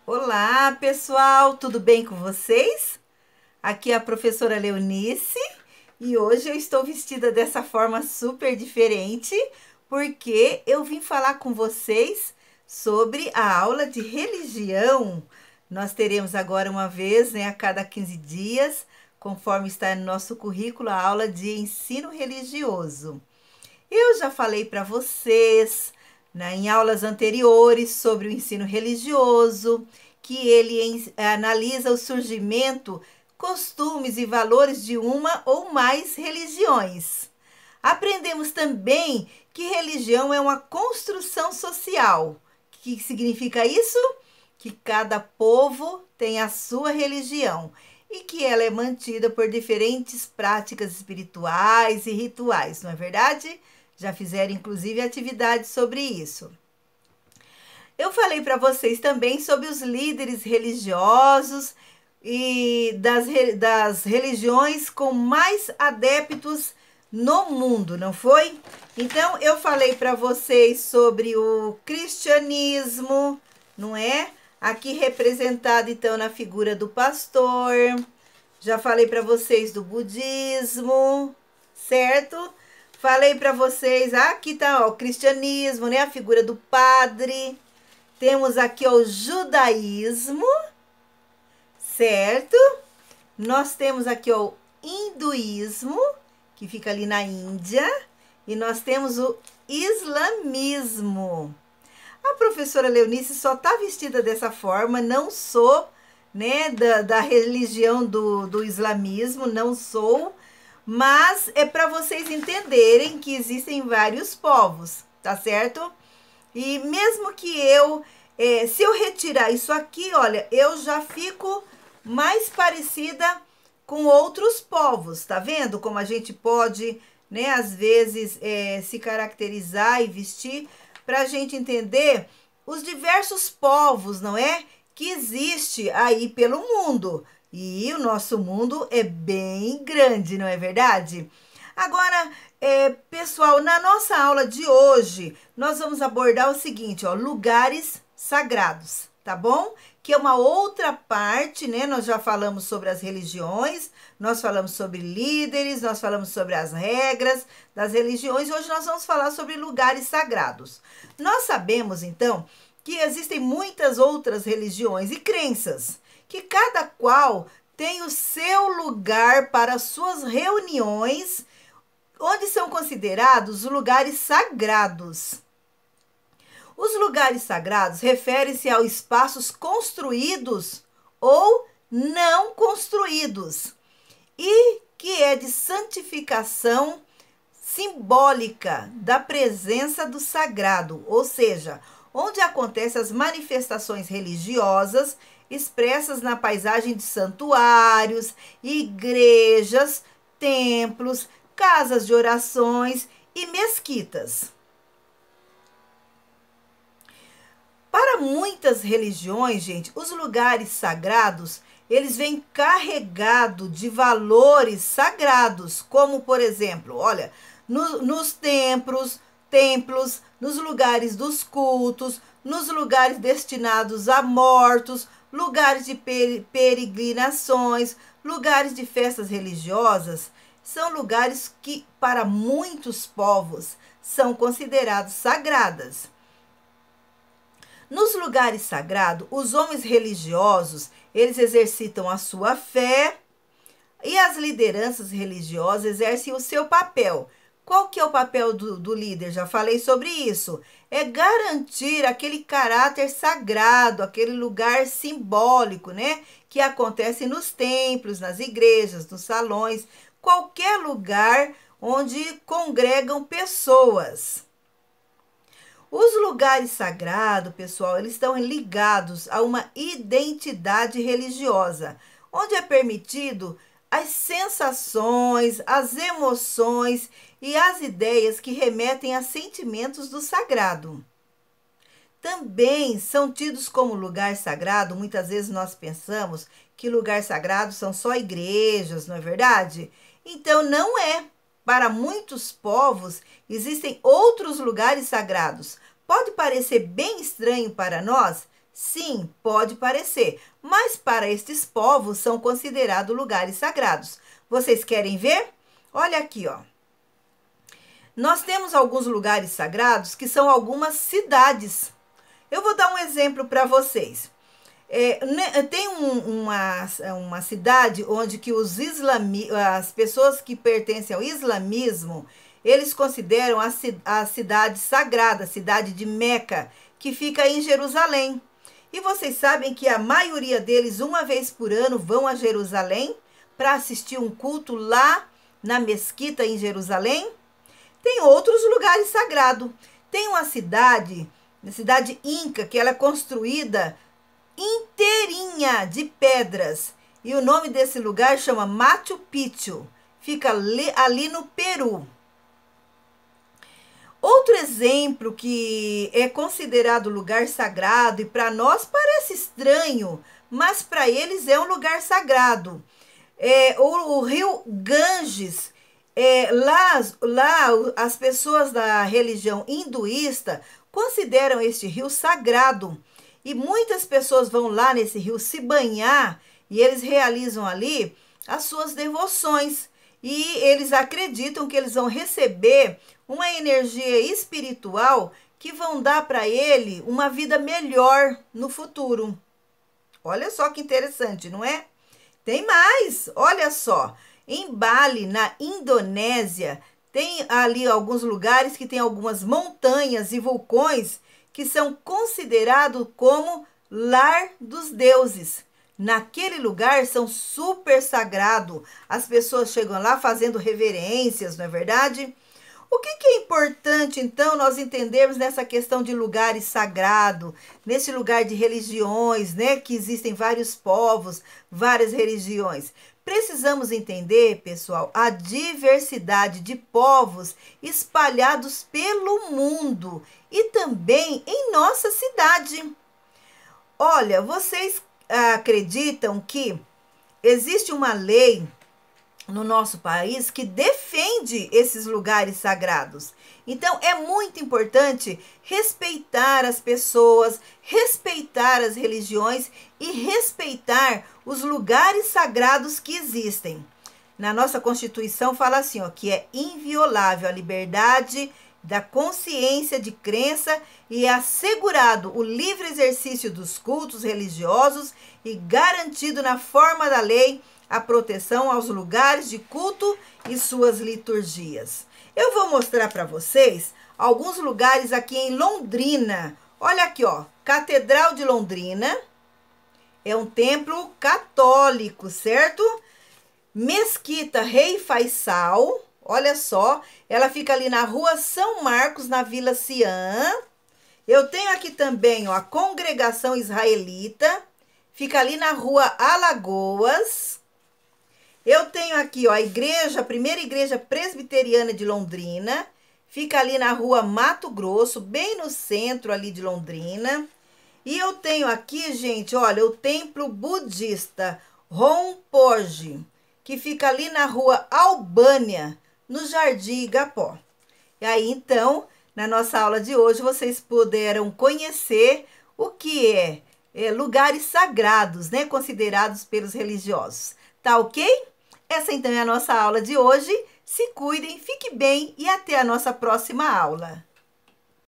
Olá, pessoal, tudo bem com vocês? Aqui é a professora Leonice e hoje eu estou vestida dessa forma super diferente porque eu vim falar com vocês sobre a aula de religião. Nós teremos agora uma vez, né, a cada 15 dias, conforme está no nosso currículo, a aula de ensino religioso. Eu já falei para vocês, né, em aulas anteriores sobre o ensino religioso, que ele analisa o surgimento, costumes e valores de uma ou mais religiões. Aprendemos também que religião é uma construção social. O que significa isso? Que cada povo tem a sua religião e que ela é mantida por diferentes práticas espirituais e rituais, não é verdade? Já fizeram inclusive atividades sobre isso. Eu falei para vocês também sobre os líderes religiosos e das religiões com mais adeptos no mundo, não foi? Então, eu falei para vocês sobre o cristianismo, não é? Aqui representado, então, na figura do pastor. Já falei para vocês do budismo, certo? Falei para vocês, aqui tá ó, o cristianismo, né? A figura do padre. Temos aqui ó, o judaísmo, certo? Nós temos aqui ó, o hinduísmo, que fica ali na Índia. E nós temos o islamismo. A professora Leonice só está vestida dessa forma, não sou, né, da religião do islamismo, não sou, mas é para vocês entenderem que existem vários povos, tá certo? E mesmo que se eu retirar isso aqui, olha, eu já fico mais parecida com outros povos, tá vendo? Como a gente pode, né, às vezes, se caracterizar e vestir para a gente entender os diversos povos, não é? Que existe aí pelo mundo. E o nosso mundo é bem grande, não é verdade? Agora, pessoal, na nossa aula de hoje, nós vamos abordar o seguinte, ó, lugares sagrados, tá bom? Que é uma outra parte, né? Nós já falamos sobre as religiões, nós falamos sobre líderes, nós falamos sobre as regras das religiões, hoje nós vamos falar sobre lugares sagrados. Nós sabemos, então, que existem muitas outras religiões e crenças, que cada qual tem o seu lugar para suas reuniões, onde são considerados lugares sagrados. Os lugares sagrados referem-se aos espaços construídos ou não construídos e que é de santificação simbólica da presença do sagrado, ou seja, onde acontecem as manifestações religiosas expressas na paisagem de santuários, igrejas, templos, casas de orações e mesquitas. Para muitas religiões, gente, os lugares sagrados, eles vêm carregados de valores sagrados, como, por exemplo, olha, nos templos, nos lugares dos cultos, nos lugares destinados a mortos, lugares de peregrinações, lugares de festas religiosas, são lugares que, para muitos povos, são considerados sagradas. Nos lugares sagrados, os homens religiosos, eles exercitam a sua fé e as lideranças religiosas exercem o seu papel. Qual que é o papel do líder? Já falei sobre isso. É garantir aquele caráter sagrado, aquele lugar simbólico, né? Que acontece nos templos, nas igrejas, nos salões, qualquer lugar onde congregam pessoas. Os lugares sagrados, pessoal, eles estão ligados a uma identidade religiosa, onde é permitido as sensações, as emoções e as ideias que remetem a sentimentos do sagrado. Também são tidos como lugar sagrado, muitas vezes nós pensamos que lugar sagrado são só igrejas, não é verdade? Então não é. Para muitos povos, existem outros lugares sagrados. Pode parecer bem estranho para nós? Sim, pode parecer, mas para estes povos são considerados lugares sagrados. Vocês querem ver? Olha aqui, ó. Nós temos alguns lugares sagrados que são algumas cidades. Eu vou dar um exemplo para vocês. Tem uma cidade onde que as pessoas que pertencem ao islamismo, eles consideram a cidade sagrada, a cidade de Meca, que fica em Jerusalém. E vocês sabem que a maioria deles, uma vez por ano, vão a Jerusalém para assistir um culto lá na mesquita em Jerusalém. Tem outros lugares sagrados. Tem uma cidade Inca, que ela é construída inteirinha de pedras. E o nome desse lugar chama Machu Picchu. Fica ali no Peru. Outro exemplo que é considerado lugar sagrado e para nós parece estranho, mas para eles é um lugar sagrado. O rio Ganges. Lá as pessoas da religião hinduísta consideram este rio sagrado. E muitas pessoas vão lá nesse rio se banhar e eles realizam ali as suas devoções. E eles acreditam que eles vão receber uma energia espiritual que vão dar para ele uma vida melhor no futuro. Olha só que interessante, não é? Tem mais, olha só. Em Bali, na Indonésia, tem ali alguns lugares que tem algumas montanhas e vulcões que são considerados como lar dos deuses. Naquele lugar são super sagrado. As pessoas chegam lá fazendo reverências, não é verdade? O que é importante, então, nós entendermos nessa questão de lugares sagrados, nesse lugar de religiões, né? Que existem vários povos, várias religiões. Precisamos entender, pessoal, a diversidade de povos espalhados pelo mundo e também em nossa cidade. Olha, vocês acreditam que existe uma lei no nosso país que defende esses lugares sagrados? Então, é muito importante respeitar as pessoas, respeitar as religiões e respeitar os lugares sagrados que existem. Na nossa Constituição fala assim, ó, que é inviolável a liberdade da consciência de crença e é assegurado o livre exercício dos cultos religiosos e garantido na forma da lei a proteção aos lugares de culto e suas liturgias. Eu vou mostrar para vocês alguns lugares aqui em Londrina. Olha aqui, ó, Catedral de Londrina. É um templo católico, certo? Mesquita Rei Faisal. Olha só, ela fica ali na Rua São Marcos, na Vila Siã. Eu tenho aqui também, ó, a Congregação Israelita. Fica ali na Rua Alagoas. Eu tenho aqui, ó, a primeira igreja presbiteriana de Londrina. Fica ali na Rua Mato Grosso, bem no centro ali de Londrina. E eu tenho aqui, gente, olha, o templo budista Ronpoche, que fica ali na Rua Albânia, no Jardim Igapó. E aí, então, na nossa aula de hoje, vocês puderam conhecer o que é lugares sagrados, né, considerados pelos religiosos. Tá ok? Essa, então, é a nossa aula de hoje. Se cuidem, fique bem e até a nossa próxima aula.